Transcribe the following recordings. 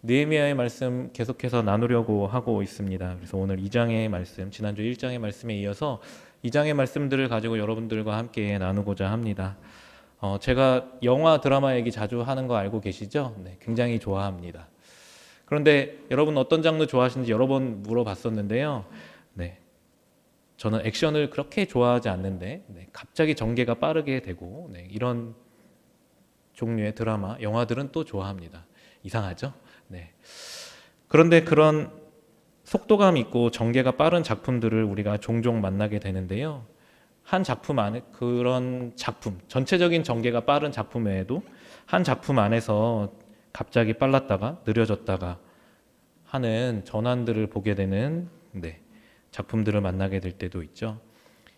느헤미야의 말씀 계속해서 나누려고 하고 있습니다. 그래서 오늘 2장의 말씀, 지난주 1장의 말씀에 이어서 2장의 말씀들을 가지고 여러분들과 함께 나누고자 합니다. 제가 영화 드라마 얘기 자주 하는 거 알고 계시죠? 네, 굉장히 좋아합니다. 그런데 여러분 어떤 장르 좋아하시는지 여러 번 물어봤었는데요. 네, 저는 액션을 그렇게 좋아하지 않는데 갑자기 전개가 빠르게 되고 이런 종류의 드라마, 영화들은 또 좋아합니다. 이상하죠? 네. 그런데 그런 속도감 있고 전개가 빠른 작품들을 우리가 종종 만나게 되는데요. 한 작품 안에 그런 작품, 전체적인 전개가 빠른 작품 외에도 한 작품 안에서 갑자기 빨랐다가 느려졌다가 하는 전환들을 보게 되는 작품들을 만나게 될 때도 있죠.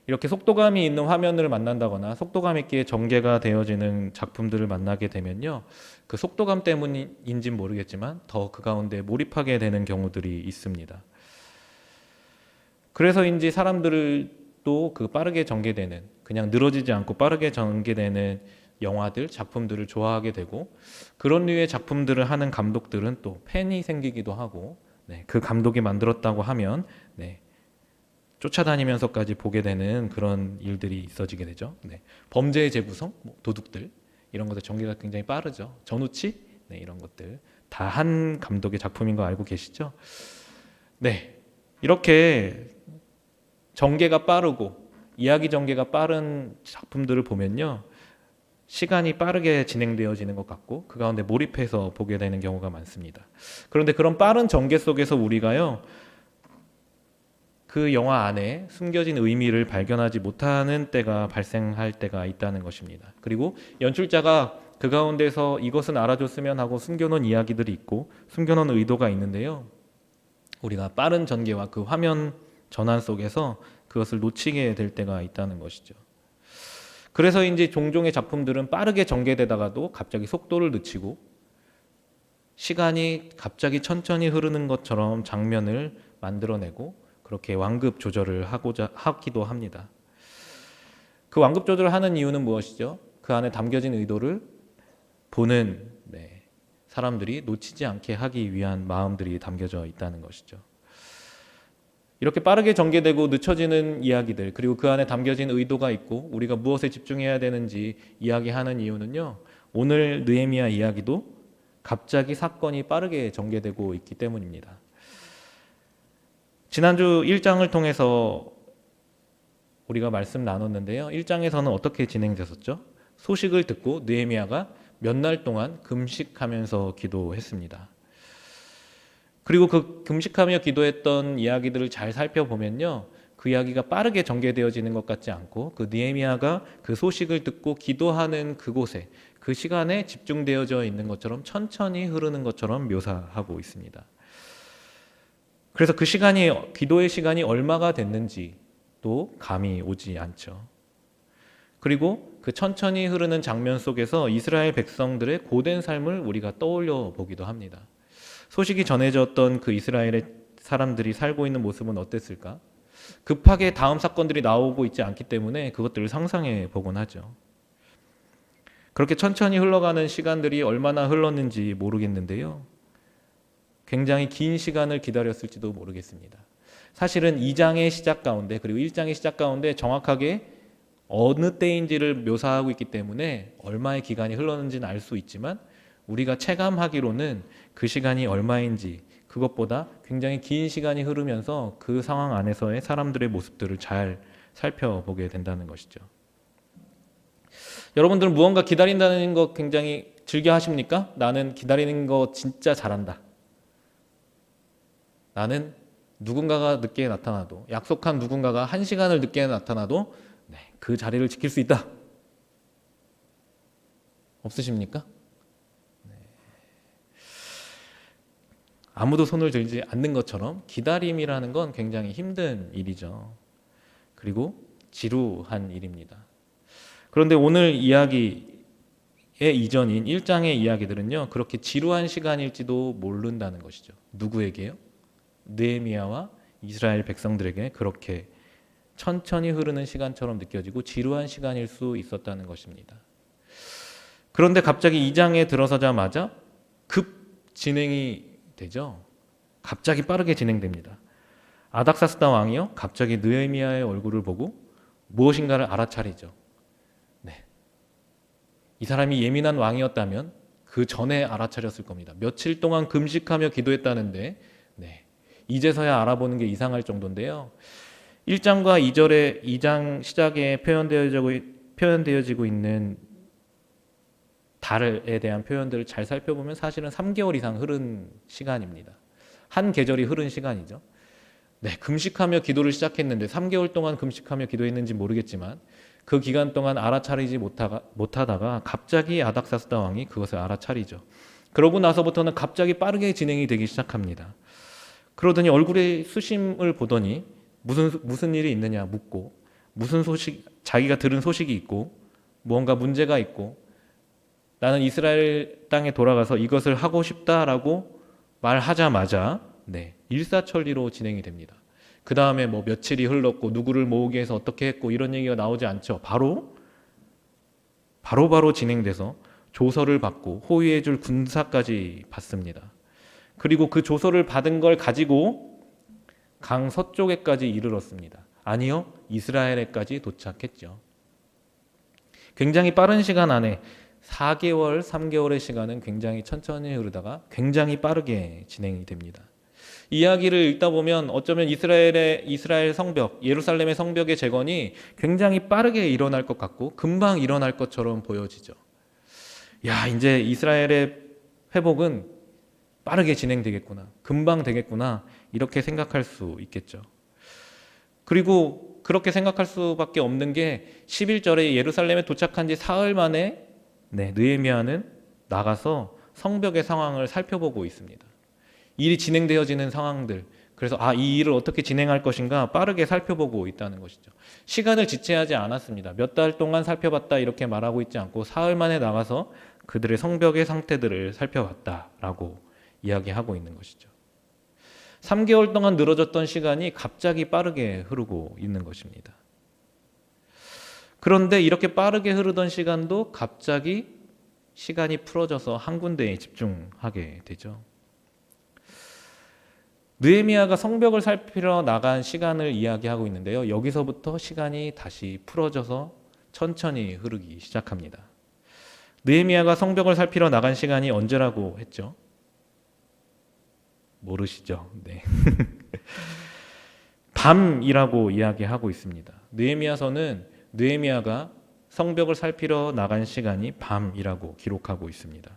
이렇게 속도감이 있는 화면을 만난다거나 속도감 있게 전개가 되어지는 작품들을 만나게 되면요, 그 속도감 때문인지는 모르겠지만 더 그 가운데 몰입하게 되는 경우들이 있습니다. 그래서인지 사람들도 그 빠르게 전개되는, 그냥 늘어지지 않고 빠르게 전개되는 영화들, 작품들을 좋아하게 되고, 그런 류의 작품들을 하는 감독들은 또 팬이 생기기도 하고, 그 감독이 만들었다고 하면 쫓아다니면서까지 보게 되는 그런 일들이 있어지게 되죠. 범죄의 재구성, 도둑들 이런 것들 전개가 굉장히 빠르죠. 전우치 이런 것들 다 한 감독의 작품인 거 알고 계시죠? 이렇게 전개가 빠르고 이야기 전개가 빠른 작품들을 보면요, 시간이 빠르게 진행되어지는 것 같고 그 가운데 몰입해서 보게 되는 경우가 많습니다. 그런데 그런 빠른 전개 속에서 우리가요, 그 영화 안에 숨겨진 의미를 발견하지 못하는 때가 발생할 때가 있다는 것입니다. 그리고 연출자가 그 가운데서 이것은 알아줬으면 하고 숨겨놓은 이야기들이 있고 숨겨놓은 의도가 있는데요, 우리가 빠른 전개와 그 화면 전환 속에서 그것을 놓치게 될 때가 있다는 것이죠. 그래서인지 종종의 작품들은 빠르게 전개되다가도 갑자기 속도를 늦추고 시간이 갑자기 천천히 흐르는 것처럼 장면을 만들어내고 그렇게 완급 조절을 하기도 합니다. 그 완급 조절을 하는 이유는 무엇이죠? 그 안에 담겨진 의도를 보는 사람들이 놓치지 않게 하기 위한 마음들이 담겨져 있다는 것이죠. 이렇게 빠르게 전개되고 늦춰지는 이야기들, 그리고 그 안에 담겨진 의도가 있고 우리가 무엇에 집중해야 되는지 이야기하는 이유는요, 오늘 느헤미야 이야기도 갑자기 사건이 빠르게 전개되고 있기 때문입니다. 지난주 1장을 통해서 우리가 말씀 나눴는데요, 1장에서는 어떻게 진행됐었죠? 소식을 듣고 느헤미야가 몇 날 동안 금식하면서 기도했습니다. 그리고 그 금식하며 기도했던 이야기들을 잘 살펴보면요, 그 이야기가 빠르게 전개되어지는 것 같지 않고 그 느헤미야가 그 소식을 듣고 기도하는 그곳에, 그 시간에 집중되어져 있는 것처럼 천천히 흐르는 것처럼 묘사하고 있습니다. 그래서 그 시간이, 기도의 시간이 얼마가 됐는지도 감이 오지 않죠. 그리고 그 천천히 흐르는 장면 속에서 이스라엘 백성들의 고된 삶을 우리가 떠올려 보기도 합니다. 소식이 전해졌던 그 이스라엘의 사람들이 살고 있는 모습은 어땠을까? 급하게 다음 사건들이 나오고 있지 않기 때문에 그것들을 상상해 보곤 하죠. 그렇게 천천히 흘러가는 시간들이 얼마나 흘렀는지 모르겠는데요, 굉장히 긴 시간을 기다렸을지도 모르겠습니다. 사실은 2장의 시작 가운데 그리고 1장의 시작 가운데 정확하게 어느 때인지를 묘사하고 있기 때문에 얼마의 기간이 흘렀는지는 알 수 있지만 우리가 체감하기로는 그 시간이 얼마인지, 그것보다 굉장히 긴 시간이 흐르면서 그 상황 안에서의 사람들의 모습들을 잘 살펴보게 된다는 것이죠. 여러분들은 무언가 기다린다는 거 굉장히 즐겨 하십니까? 나는 기다리는 거 진짜 잘한다. 나는 누군가가 늦게 나타나도, 약속한 누군가가 1시간을 늦게 나타나도 그 자리를 지킬 수 있다. 없으십니까? 아무도 손을 들지 않는 것처럼 기다림이라는 건 굉장히 힘든 일이죠. 그리고 지루한 일입니다. 그런데 오늘 이야기의 이전인 1장의 이야기들은요, 그렇게 지루한 시간일지도 모른다는 것이죠. 누구에게요? 느헤미야와 이스라엘 백성들에게 그렇게 천천히 흐르는 시간처럼 느껴지고 지루한 시간일 수 있었다는 것입니다. 그런데 갑자기 2장에 들어서자마자 급 진행이 되죠. 갑자기 빠르게 진행됩니다. 아닥사스다 왕이요 갑자기 느헤미야의 얼굴을 보고 무엇인가를 알아차리죠. 네. 이 사람이 예민한 왕이었다면 그 전에 알아차렸을 겁니다. 며칠 동안 금식하며 기도했다는데 네. 이제서야 알아보는 게 이상할 정도인데요. 1장과 2절에 2장 시작에 표현되어지고 있는 달에 대한 표현들을 잘 살펴보면 사실은 3개월 이상 흐른 시간입니다. 한 계절이 흐른 시간이죠. 네, 금식하며 기도를 시작했는데 3개월 동안 금식하며 기도했는지 모르겠지만 그 기간 동안 알아차리지 못하다가 갑자기 아닥사스다 왕이 그것을 알아차리죠. 그러고 나서부터는 갑자기 빠르게 진행이 되기 시작합니다. 그러더니 얼굴에 수심을 보더니 무슨 일이 있느냐 묻고 무슨 소식, 자기가 들은 소식이 있고 무언가 문제가 있고 나는 이스라엘 땅에 돌아가서 이것을 하고 싶다라고 말하자마자 네, 일사천리로 진행이 됩니다. 그 다음에 뭐 며칠이 흘렀고 누구를 모으기 위해서 어떻게 했고 이런 얘기가 나오지 않죠. 바로 진행돼서 조서를 받고 호위해줄 군사까지 받습니다. 그리고 그 조서를 받은 걸 가지고 강 서쪽에까지 이르렀습니다. 아니요, 이스라엘에까지 도착했죠. 굉장히 빠른 시간 안에 4개월, 3개월의 시간은 굉장히 천천히 흐르다가 굉장히 빠르게 진행이 됩니다. 이야기를 읽다 보면 어쩌면 이스라엘 성벽, 예루살렘의 성벽의 재건이 굉장히 빠르게 일어날 것 같고 금방 일어날 것처럼 보여지죠. 야, 이제 이스라엘의 회복은 빠르게 진행되겠구나, 금방 되겠구나 이렇게 생각할 수 있겠죠. 그리고 그렇게 생각할 수밖에 없는 게 11절에 예루살렘에 도착한 지 사흘 만에 느헤미야는 나가서 성벽의 상황을 살펴보고 있습니다. 일이 진행되어지는 상황들, 그래서 이 일을 어떻게 진행할 것인가 빠르게 살펴보고 있다는 것이죠. 시간을 지체하지 않았습니다. 몇 달 동안 살펴봤다 이렇게 말하고 있지 않고 사흘 만에 나가서 그들의 성벽의 상태들을 살펴봤다라고 이야기하고 있는 것이죠. 3개월 동안 늘어졌던 시간이 갑자기 빠르게 흐르고 있는 것입니다. 그런데 이렇게 빠르게 흐르던 시간도 갑자기 시간이 풀어져서 한 군데에 집중하게 되죠. 느헤미야가 성벽을 살피러 나간 시간을 이야기하고 있는데요. 여기서부터 시간이 다시 풀어져서 천천히 흐르기 시작합니다. 느헤미야가 성벽을 살피러 나간 시간이 언제라고 했죠? 모르시죠? 네. 밤이라고 이야기하고 있습니다. 느헤미야서는 느헤미야가 성벽을 살피러 나간 시간이 밤이라고 기록하고 있습니다.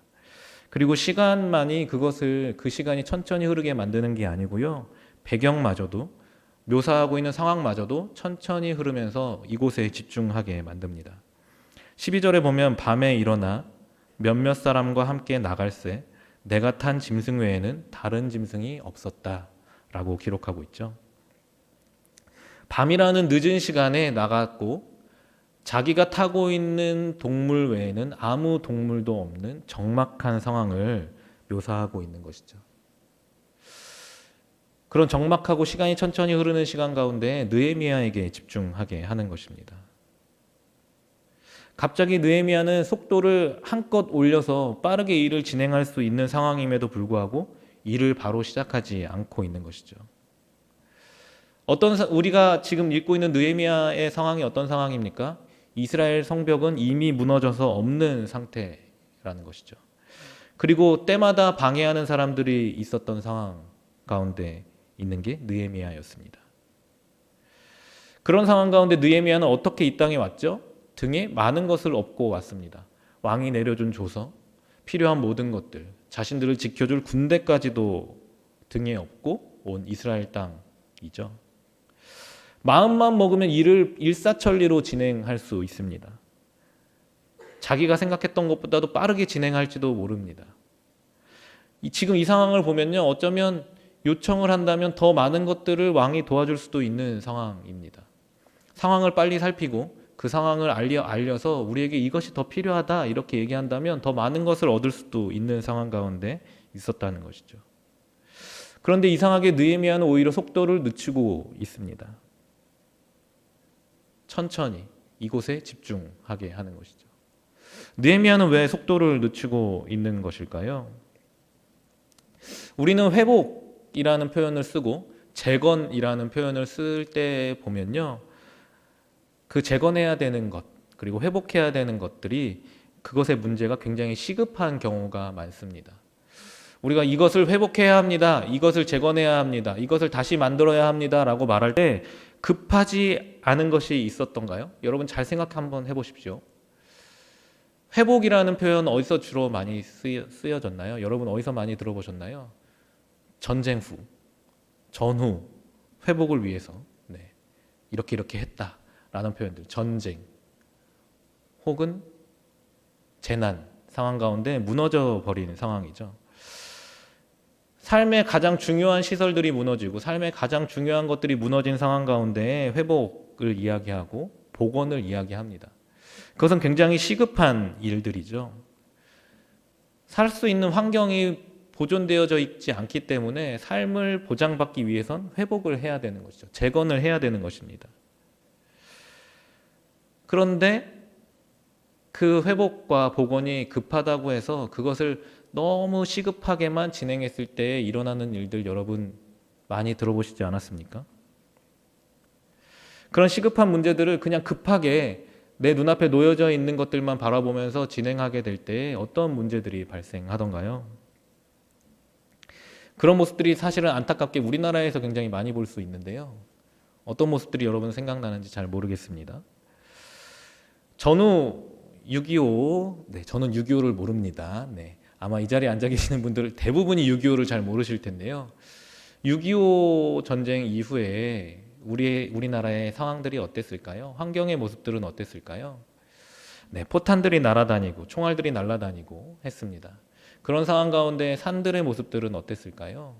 그리고 시간만이 그 시간이 천천히 흐르게 만드는 게 아니고요. 배경마저도, 묘사하고 있는 상황마저도 천천히 흐르면서 이곳에 집중하게 만듭니다. 12절에 보면 밤에 일어나 몇몇 사람과 함께 나갈새 내가 탄 짐승 외에는 다른 짐승이 없었다 라고 기록하고 있죠. 밤이라는 늦은 시간에 나갔고 자기가 타고 있는 동물 외에는 아무 동물도 없는 적막한 상황을 묘사하고 있는 것이죠. 그런 적막하고 시간이 천천히 흐르는 시간 가운데 느헤미야에게 집중하게 하는 것입니다. 갑자기 느헤미야는 속도를 한껏 올려서 빠르게 일을 진행할 수 있는 상황임에도 불구하고 일을 바로 시작하지 않고 있는 것이죠. 우리가 지금 읽고 있는 느헤미야의 상황이 어떤 상황입니까? 이스라엘 성벽은 이미 무너져서 없는 상태라는 것이죠. 그리고 때마다 방해하는 사람들이 있었던 상황 가운데 있는 게 느헤미야였습니다. 그런 상황 가운데 느헤미야는 어떻게 이 땅에 왔죠? 등에 많은 것을 업고 왔습니다. 왕이 내려준 조서, 필요한 모든 것들, 자신들을 지켜줄 군대까지도 등에 업고 온 이스라엘 땅이죠. 마음만 먹으면 일을 일사천리로 진행할 수 있습니다. 자기가 생각했던 것보다도 빠르게 진행할지도 모릅니다. 지금 이 상황을 보면요, 어쩌면 요청을 한다면 더 많은 것들을 왕이 도와줄 수도 있는 상황입니다. 상황을 빨리 살피고 그 상황을 알려서 우리에게 이것이 더 필요하다 이렇게 얘기한다면 더 많은 것을 얻을 수도 있는 상황 가운데 있었다는 것이죠. 그런데 이상하게 느헤미야는 오히려 속도를 늦추고 있습니다. 천천히 이곳에 집중하게 하는 것이죠. 느헤미야는 왜 속도를 늦추고 있는 것일까요? 우리는 회복이라는 표현을 쓰고 재건이라는 표현을 쓸 때 보면요, 그 재건해야 되는 것 그리고 회복해야 되는 것들이 그것의 문제가 굉장히 시급한 경우가 많습니다. 우리가 이것을 회복해야 합니다, 이것을 재건해야 합니다, 이것을 다시 만들어야 합니다 라고 말할 때 급하지 않은 것이 있었던가요? 여러분 잘 생각 한번 해보십시오. 회복이라는 표현 어디서 주로 많이 쓰여졌나요? 여러분 어디서 많이 들어보셨나요? 전쟁 후, 전후, 회복을 위해서 이렇게 했다라는 표현들, 전쟁 혹은 재난 상황 가운데 무너져 버리는 상황이죠. 삶의 가장 중요한 시설들이 무너지고 삶의 가장 중요한 것들이 무너진 상황 가운데 회복을 이야기하고 복원을 이야기합니다. 그것은 굉장히 시급한 일들이죠. 살 수 있는 환경이 보존되어져 있지 않기 때문에 삶을 보장받기 위해선 회복을 해야 되는 것이죠. 재건을 해야 되는 것입니다. 그런데 그 회복과 복원이 급하다고 해서 그것을 너무 시급하게만 진행했을 때 일어나는 일들 여러분 많이 들어보시지 않았습니까? 그런 시급한 문제들을 그냥 급하게 내 눈앞에 놓여져 있는 것들만 바라보면서 진행하게 될 때 어떤 문제들이 발생하던가요? 그런 모습들이 사실은 안타깝게 우리나라에서 굉장히 많이 볼 수 있는데요. 어떤 모습들이 여러분 생각나는지 잘 모르겠습니다. 전후 6.25, 저는 6.25를 모릅니다. 아마 이 자리에 앉아 계시는 분들 대부분이 6.25를 잘 모르실 텐데요. 6.25 전쟁 이후에 우리나라의 상황들이 어땠을까요? 환경의 모습들은 어땠을까요? 포탄들이 날아다니고 총알들이 날아다니고 했습니다. 그런 상황 가운데 산들의 모습들은 어땠을까요?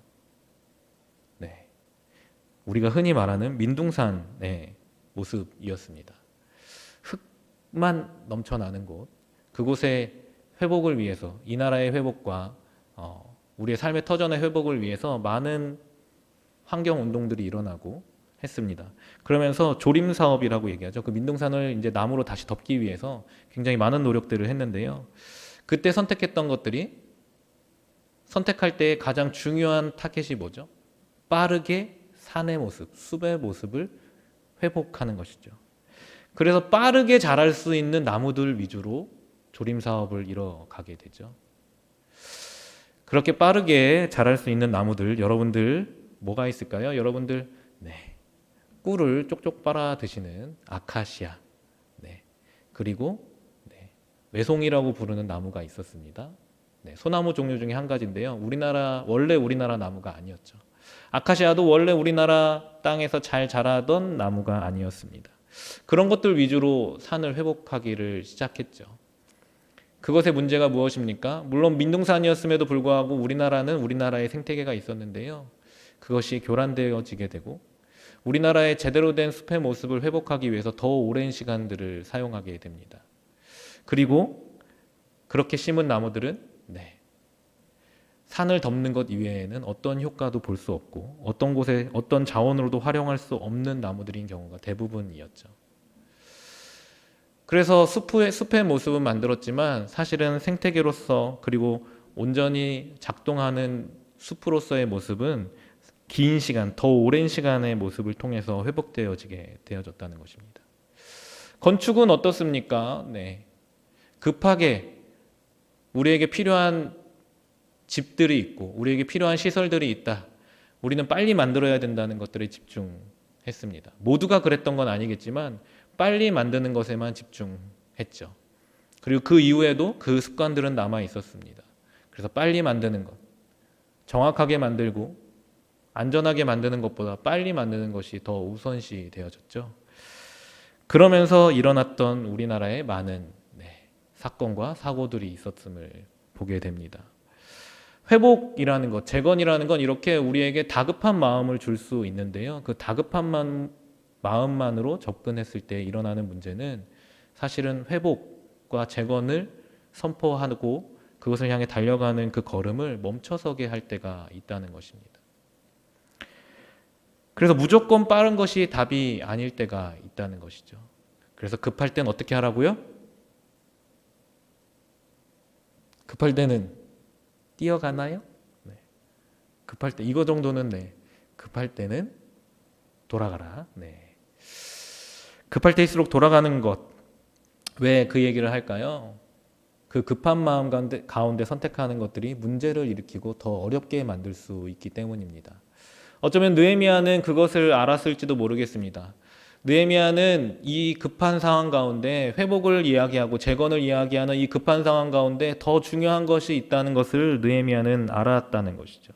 우리가 흔히 말하는 민둥산의 모습이었습니다. 흙만 넘쳐나는 곳, 그곳의 회복을 위해서, 이 나라의 회복과 우리의 삶의 터전의 회복을 위해서 많은 환경 운동들이 일어나고 했습니다. 그러면서 조림 사업이라고 얘기하죠. 그 민둥산을 이제 나무로 다시 덮기 위해서 굉장히 많은 노력들을 했는데요. 그때 선택했던 것들이, 선택할 때 가장 중요한 타겟이 뭐죠? 빠르게 산의 모습, 숲의 모습을 회복하는 것이죠. 그래서 빠르게 자랄 수 있는 나무들 위주로 조림 사업을 이뤄가게 되죠. 그렇게 빠르게 자랄 수 있는 나무들, 여러분들 뭐가 있을까요? 여러분들 꿀을 쪽쪽 빨아 드시는 아카시아, 그리고 외송이라고 부르는 나무가 있었습니다. 소나무 종류 중에 한 가지인데요. 원래 우리나라 나무가 아니었죠. 아카시아도 원래 우리나라 땅에서 잘 자라던 나무가 아니었습니다. 그런 것들 위주로 산을 회복하기를 시작했죠. 그것의 문제가 무엇입니까? 물론 민둥산이었음에도 불구하고 우리나라는 우리나라의 생태계가 있었는데요. 그것이 교란되어지게 되고 우리나라의 제대로 된 숲의 모습을 회복하기 위해서 더 오랜 시간들을 사용하게 됩니다. 그리고 그렇게 심은 나무들은 산을 덮는 것 이외에는 어떤 효과도 볼 수 없고 어떤 곳에 어떤 자원으로도 활용할 수 없는 나무들인 경우가 대부분이었죠. 그래서 숲의 모습은 만들었지만 사실은 생태계로서 그리고 온전히 작동하는 숲으로서의 모습은 긴 시간, 더 오랜 시간의 모습을 통해서 회복되어지게 되어졌다는 것입니다. 건축은 어떻습니까? 급하게 우리에게 필요한 집들이 있고 우리에게 필요한 시설들이 있다. 우리는 빨리 만들어야 된다는 것들에 집중했습니다. 모두가 그랬던 건 아니겠지만 빨리 만드는 것에만 집중했죠. 그리고 그 이후에도 그 습관들은 남아 있었습니다. 그래서 빨리 만드는 것, 정확하게 만들고 안전하게 만드는 것보다 빨리 만드는 것이 더 우선시 되어졌죠. 그러면서 일어났던 우리나라의 많은 사건과 사고들이 있었음을 보게 됩니다. 회복이라는 것, 재건이라는 건 이렇게 우리에게 다급한 마음을 줄 수 있는데요. 그 다급한 마음만으로 접근했을 때 일어나는 문제는 사실은 회복과 재건을 선포하고 그것을 향해 달려가는 그 걸음을 멈춰서게 할 때가 있다는 것입니다. 그래서 무조건 빠른 것이 답이 아닐 때가 있다는 것이죠. 그래서 급할 땐 어떻게 하라고요? 급할 때는 뛰어가나요? 급할 때 이거 정도는 네. 급할 때는 돌아가라. 네. 급할 때일수록 돌아가는 것. 왜 그 얘기를 할까요? 그 급한 마음 가운데 선택하는 것들이 문제를 일으키고 더 어렵게 만들 수 있기 때문입니다. 어쩌면 느헤미야는 그것을 알았을지도 모르겠습니다. 느헤미야는 이 급한 상황 가운데 회복을 이야기하고 재건을 이야기하는 이 급한 상황 가운데 더 중요한 것이 있다는 것을 느헤미야는 알았다는 것이죠.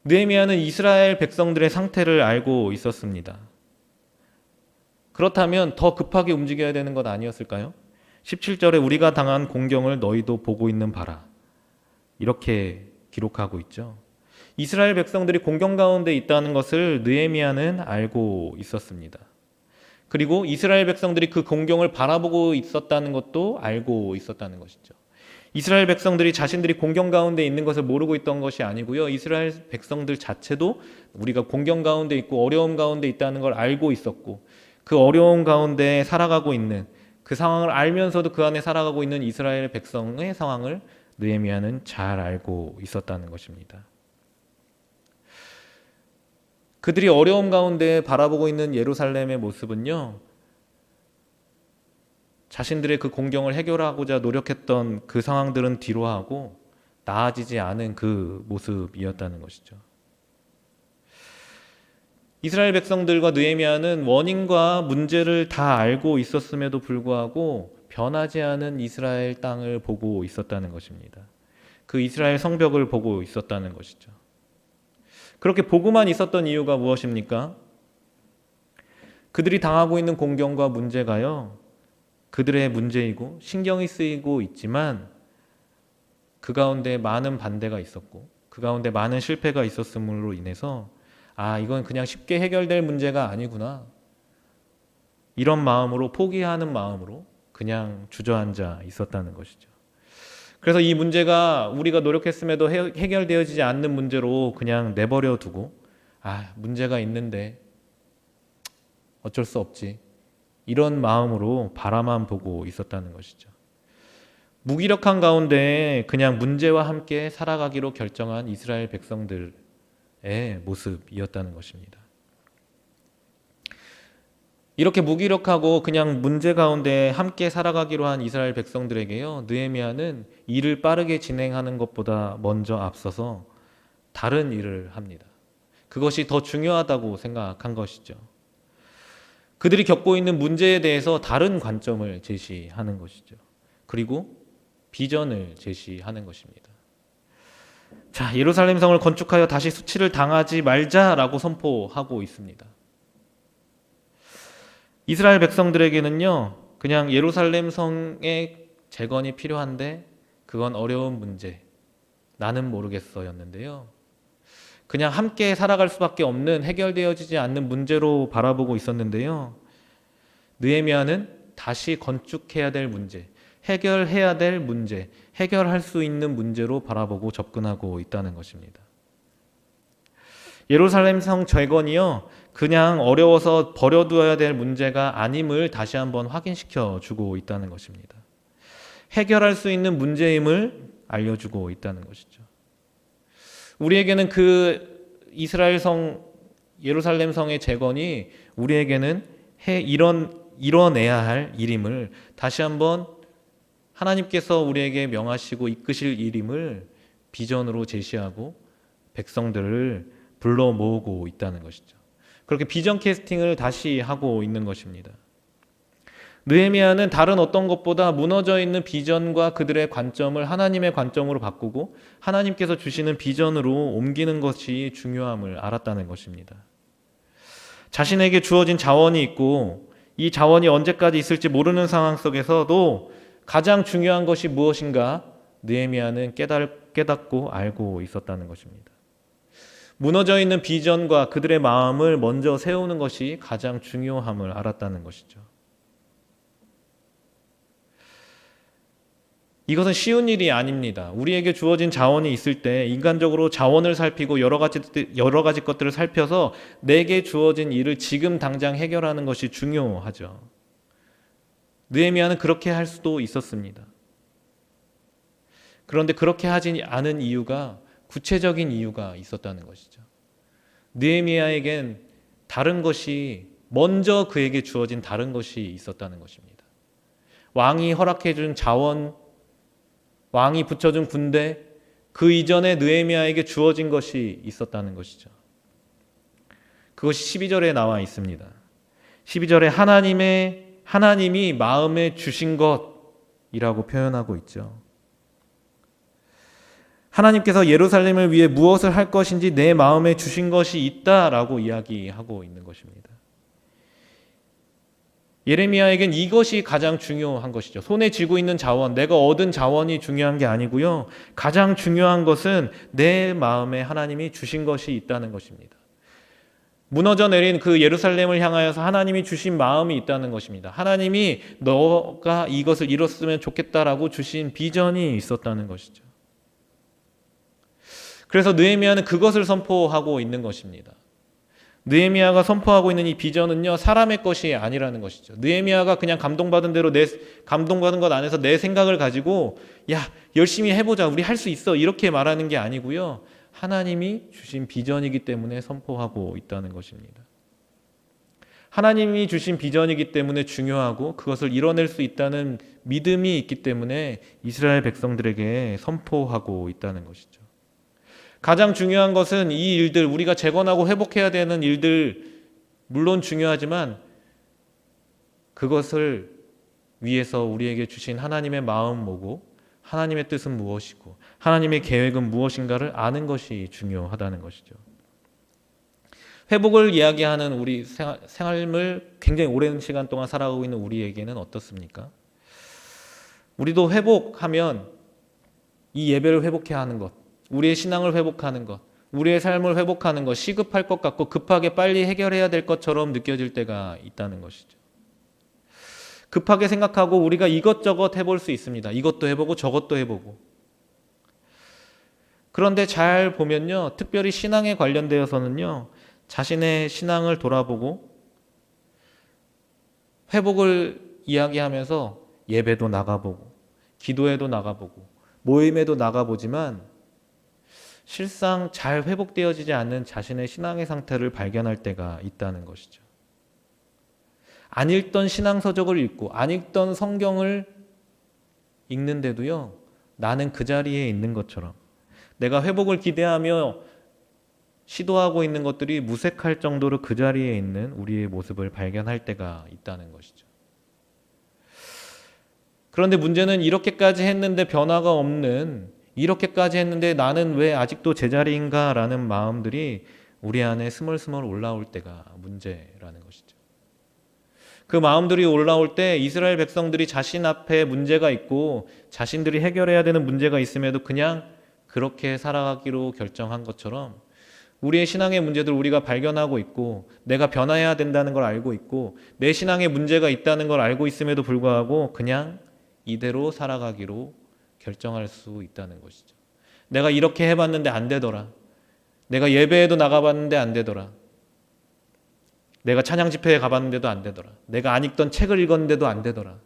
느헤미야는 이스라엘 백성들의 상태를 알고 있었습니다. 그렇다면 더 급하게 움직여야 되는 것 아니었을까요? 17절에 우리가 당한 공경을 너희도 보고 있는 바라. 이렇게 기록하고 있죠. 이스라엘 백성들이 공경 가운데 있다는 것을 느헤미야는 알고 있었습니다. 그리고 이스라엘 백성들이 그 공경을 바라보고 있었다는 것도 알고 있었다는 것이죠. 이스라엘 백성들이 자신들이 공경 가운데 있는 것을 모르고 있던 것이 아니고요. 이스라엘 백성들 자체도 우리가 공경 가운데 있고 어려움 가운데 있다는 걸 알고 있었고 그 어려움 가운데 살아가고 있는 그 상황을 알면서도 그 안에 살아가고 있는 이스라엘 백성의 상황을 느헤미야는 잘 알고 있었다는 것입니다. 그들이 어려움 가운데 바라보고 있는 예루살렘의 모습은요, 자신들의 그 공경을 해결하고자 노력했던 그 상황들은 뒤로하고 나아지지 않은 그 모습이었다는 것이죠. 이스라엘 백성들과 느헤미야는 원인과 문제를 다 알고 있었음에도 불구하고 변하지 않은 이스라엘 땅을 보고 있었다는 것입니다. 그 이스라엘 성벽을 보고 있었다는 것이죠. 그렇게 보고만 있었던 이유가 무엇입니까? 그들이 당하고 있는 공경과 문제가요, 그들의 문제이고 신경이 쓰이고 있지만 그 가운데 많은 반대가 있었고 그 가운데 많은 실패가 있었음으로 인해서 이건 그냥 쉽게 해결될 문제가 아니구나. 이런 마음으로 포기하는 마음으로 그냥 주저앉아 있었다는 것이죠. 그래서 이 문제가 우리가 노력했음에도 해결되어지지 않는 문제로 그냥 내버려 두고 문제가 있는데 어쩔 수 없지. 이런 마음으로 바라만 보고 있었다는 것이죠. 무기력한 가운데 그냥 문제와 함께 살아가기로 결정한 이스라엘 백성들의 모습이었다는 것입니다. 이렇게 무기력하고 그냥 문제 가운데 함께 살아가기로 한 이스라엘 백성들에게요, 느헤미야는 일을 빠르게 진행하는 것보다 먼저 앞서서 다른 일을 합니다. 그것이 더 중요하다고 생각한 것이죠. 그들이 겪고 있는 문제에 대해서 다른 관점을 제시하는 것이죠. 그리고 비전을 제시하는 것입니다. 자, 예루살렘 성을 건축하여 다시 수치를 당하지 말자라고 선포하고 있습니다. 이스라엘 백성들에게는요, 그냥 예루살렘 성의 재건이 필요한데 그건 어려운 문제, 나는 모르겠어였는데요. 그냥 함께 살아갈 수밖에 없는 해결되어지지 않는 문제로 바라보고 있었는데요. 느헤미야는 다시 건축해야 될 문제, 해결해야 될 문제, 해결할 수 있는 문제로 바라보고 접근하고 있다는 것입니다. 예루살렘 성 재건이요, 그냥 어려워서 버려두어야 될 문제가 아님을 다시 한번 확인시켜 주고 있다는 것입니다. 해결할 수 있는 문제임을 알려주고 있다는 것이죠. 우리에게는 그 이스라엘 성, 예루살렘 성의 재건이 우리에게는 이뤄내야 할 일임을 다시 한번 하나님께서 우리에게 명하시고 이끄실 일임을 비전으로 제시하고 백성들을 불러 모으고 있다는 것이죠. 그렇게 비전 캐스팅을 다시 하고 있는 것입니다. 느헤미야는 다른 어떤 것보다 무너져 있는 비전과 그들의 관점을 하나님의 관점으로 바꾸고 하나님께서 주시는 비전으로 옮기는 것이 중요함을 알았다는 것입니다. 자신에게 주어진 자원이 있고 이 자원이 언제까지 있을지 모르는 상황 속에서도 가장 중요한 것이 무엇인가 느헤미야는 깨닫고 알고 있었다는 것입니다. 무너져 있는 비전과 그들의 마음을 먼저 세우는 것이 가장 중요함을 알았다는 것이죠. 이것은 쉬운 일이 아닙니다. 우리에게 주어진 자원이 있을 때 인간적으로 자원을 살피고 여러 가지 것들을 살펴서 내게 주어진 일을 지금 당장 해결하는 것이 중요하죠. 느헤미야는 그렇게 할 수도 있었습니다. 그런데 그렇게 하지 않은 이유가 구체적인 이유가 있었다는 것이죠. 느헤미야에겐 다른 것이 먼저 그에게 주어진 다른 것이 있었다는 것입니다. 왕이 허락해준 자원, 왕이 붙여준 군대, 그 이전에 느헤미야에게 주어진 것이 있었다는 것이죠. 그것이 12절에 나와 있습니다. 12절에 하나님이 마음에 주신 것이라고 표현하고 있죠. 하나님께서 예루살렘을 위해 무엇을 할 것인지 내 마음에 주신 것이 있다라고 이야기하고 있는 것입니다. 예레미야에겐 이것이 가장 중요한 것이죠. 손에 쥐고 있는 자원, 내가 얻은 자원이 중요한 게 아니고요. 가장 중요한 것은 내 마음에 하나님이 주신 것이 있다는 것입니다. 무너져 내린 그 예루살렘을 향하여서 하나님이 주신 마음이 있다는 것입니다. 하나님이 너가 이것을 이뤘으면 좋겠다라고 주신 비전이 있었다는 것이죠. 그래서 느헤미야는 그것을 선포하고 있는 것입니다. 느헤미야가 선포하고 있는 이 비전은요, 사람의 것이 아니라는 것이죠. 느헤미야가 그냥 감동받은 대로 감동받은 것 안에서 내 생각을 가지고 야, 열심히 해보자, 우리 할 수 있어, 이렇게 말하는 게 아니고요, 하나님이 주신 비전이기 때문에 선포하고 있다는 것입니다. 하나님이 주신 비전이기 때문에 중요하고 그것을 이뤄낼 수 있다는 믿음이 있기 때문에 이스라엘 백성들에게 선포하고 있다는 것이죠. 가장 중요한 것은 이 일들, 우리가 재건하고 회복해야 되는 일들 물론 중요하지만 그것을 위해서 우리에게 주신 하나님의 마음 뭐고 하나님의 뜻은 무엇이고 하나님의 계획은 무엇인가를 아는 것이 중요하다는 것이죠. 회복을 이야기하는 우리 생활을 굉장히 오랜 시간 동안 살아가고 있는 우리에게는 어떻습니까? 우리도 회복하면 이 예배를 회복해야 하는 것, 우리의 신앙을 회복하는 것, 우리의 삶을 회복하는 것, 시급할 것 같고 급하게 빨리 해결해야 될 것처럼 느껴질 때가 있다는 것이죠. 급하게 생각하고 우리가 이것저것 해볼 수 있습니다. 이것도 해보고 저것도 해보고. 그런데 잘 보면요, 특별히 신앙에 관련되어서는요, 자신의 신앙을 돌아보고 회복을 이야기하면서 예배도 나가보고 기도에도 나가보고 모임에도 나가보지만 실상 잘 회복되어지지 않는 자신의 신앙의 상태를 발견할 때가 있다는 것이죠. 안 읽던 신앙서적을 읽고 안 읽던 성경을 읽는데도요, 나는 그 자리에 있는 것처럼 내가 회복을 기대하며 시도하고 있는 것들이 무색할 정도로 그 자리에 있는 우리의 모습을 발견할 때가 있다는 것이죠. 그런데 문제는 이렇게까지 했는데 변화가 없는, 이렇게까지 했는데 나는 왜 아직도 제자리인가 라는 마음들이 우리 안에 스멀스멀 올라올 때가 문제라는 것이죠. 그 마음들이 올라올 때 이스라엘 백성들이 자신 앞에 문제가 있고 자신들이 해결해야 되는 문제가 있음에도 그냥 그렇게 살아가기로 결정한 것처럼 우리의 신앙의 문제들 우리가 발견하고 있고 내가 변화해야 된다는 걸 알고 있고 내 신앙에 문제가 있다는 걸 알고 있음에도 불구하고 그냥 이대로 살아가기로 결정할 수 있다는 것이죠. 내가 이렇게 해봤는데 안 되더라. 내가 예배에도 나가봤는데 안 되더라. 내가 찬양 집회에 가봤는데도 안 되더라. 내가 안 읽던 책을 읽었는데도 안 되더라.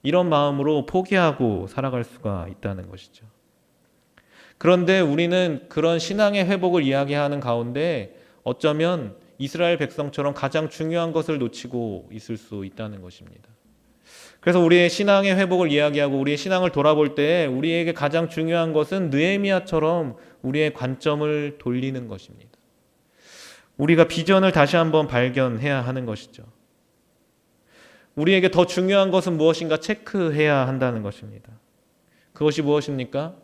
이런 마음으로 포기하고 살아갈 수가 있다는 것이죠. 그런데 우리는 그런 신앙의 회복을 이야기하는 가운데 어쩌면 이스라엘 백성처럼 가장 중요한 것을 놓치고 있을 수 있다는 것입니다. 그래서 우리의 신앙의 회복을 이야기하고 우리의 신앙을 돌아볼 때 우리에게 가장 중요한 것은 느헤미야처럼 우리의 관점을 돌리는 것입니다. 우리가 비전을 다시 한번 발견해야 하는 것이죠. 우리에게 더 중요한 것은 무엇인가 체크해야 한다는 것입니다. 그것이 무엇입니까?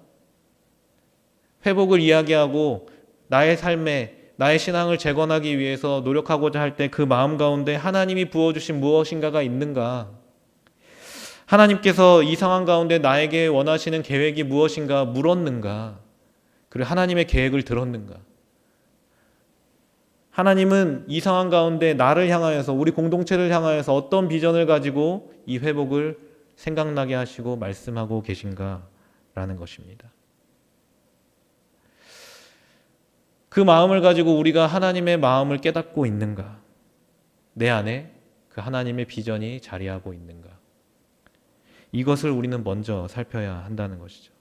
회복을 이야기하고 나의 삶에 나의 신앙을 재건하기 위해서 노력하고자 할 때 그 마음 가운데 하나님이 부어주신 무엇인가가 있는가? 하나님께서 이 상황 가운데 나에게 원하시는 계획이 무엇인가 물었는가? 그리고 하나님의 계획을 들었는가? 하나님은 이 상황 가운데 나를 향하여서 우리 공동체를 향하여서 어떤 비전을 가지고 이 회복을 생각나게 하시고 말씀하고 계신가라는 것입니다. 그 마음을 가지고 우리가 하나님의 마음을 깨닫고 있는가? 내 안에 그 하나님의 비전이 자리하고 있는가? 이것을 우리는 먼저 살펴야 한다는 것이죠.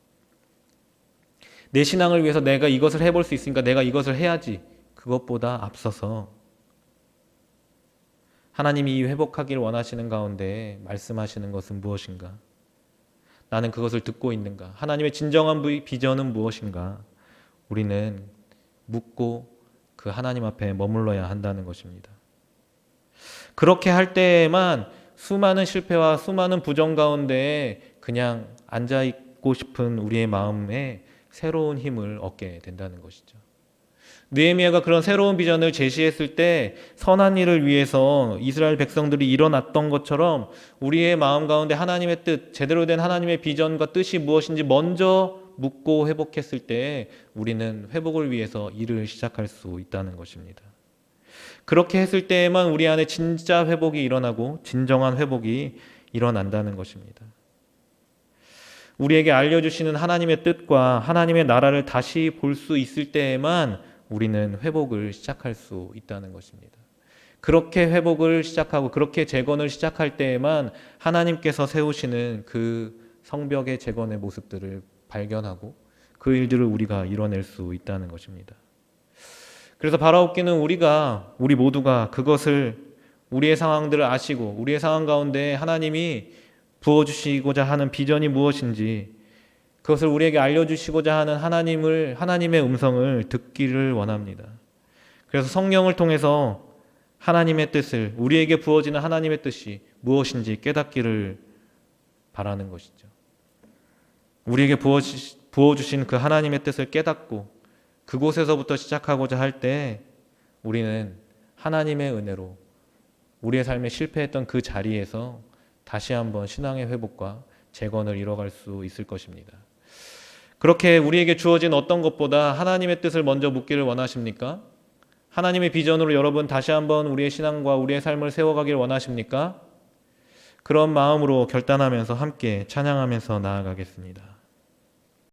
내 신앙을 위해서 내가 이것을 해볼 수 있으니까 내가 이것을 해야지. 그것보다 앞서서 하나님이 이 회복하기를 원하시는 가운데 말씀하시는 것은 무엇인가? 나는 그것을 듣고 있는가? 하나님의 진정한 비전은 무엇인가? 우리는 묻고 그 하나님 앞에 머물러야 한다는 것입니다. 그렇게 할 때에만 수많은 실패와 수많은 부정 가운데 그냥 앉아있고 싶은 우리의 마음에 새로운 힘을 얻게 된다는 것이죠. 느헤미야가 그런 새로운 비전을 제시했을 때 선한 일을 위해서 이스라엘 백성들이 일어났던 것처럼 우리의 마음 가운데 하나님의 뜻, 제대로 된 하나님의 비전과 뜻이 무엇인지 먼저 묻고 회복했을 때 우리는 회복을 위해서 일을 시작할 수 있다는 것입니다. 그렇게 했을 때에만 우리 안에 진짜 회복이 일어나고 진정한 회복이 일어난다는 것입니다. 우리에게 알려주시는 하나님의 뜻과 하나님의 나라를 다시 볼 수 있을 때에만 우리는 회복을 시작할 수 있다는 것입니다. 그렇게 회복을 시작하고 그렇게 재건을 시작할 때에만 하나님께서 세우시는 그 성벽의 재건의 모습들을 발견하고 그 일들을 우리가 이뤄낼 수 있다는 것입니다. 그래서 바라옵기는 우리 모두가 그것을 우리의 상황들을 아시고 우리의 상황 가운데 하나님이 부어주시고자 하는 비전이 무엇인지 그것을 우리에게 알려주시고자 하는 하나님의 음성을 듣기를 원합니다. 그래서 성령을 통해서 하나님의 뜻을, 우리에게 부어지는 하나님의 뜻이 무엇인지 깨닫기를 바라는 것이죠. 우리에게 부어주신 그 하나님의 뜻을 깨닫고 그곳에서부터 시작하고자 할 때 우리는 하나님의 은혜로 우리의 삶에 실패했던 그 자리에서 다시 한번 신앙의 회복과 재건을 이뤄갈 수 있을 것입니다. 그렇게 우리에게 주어진 어떤 것보다 하나님의 뜻을 먼저 묻기를 원하십니까? 하나님의 비전으로 여러분 다시 한번 우리의 신앙과 우리의 삶을 세워가길 원하십니까? 그런 마음으로 결단하면서 함께 찬양하면서 나아가겠습니다.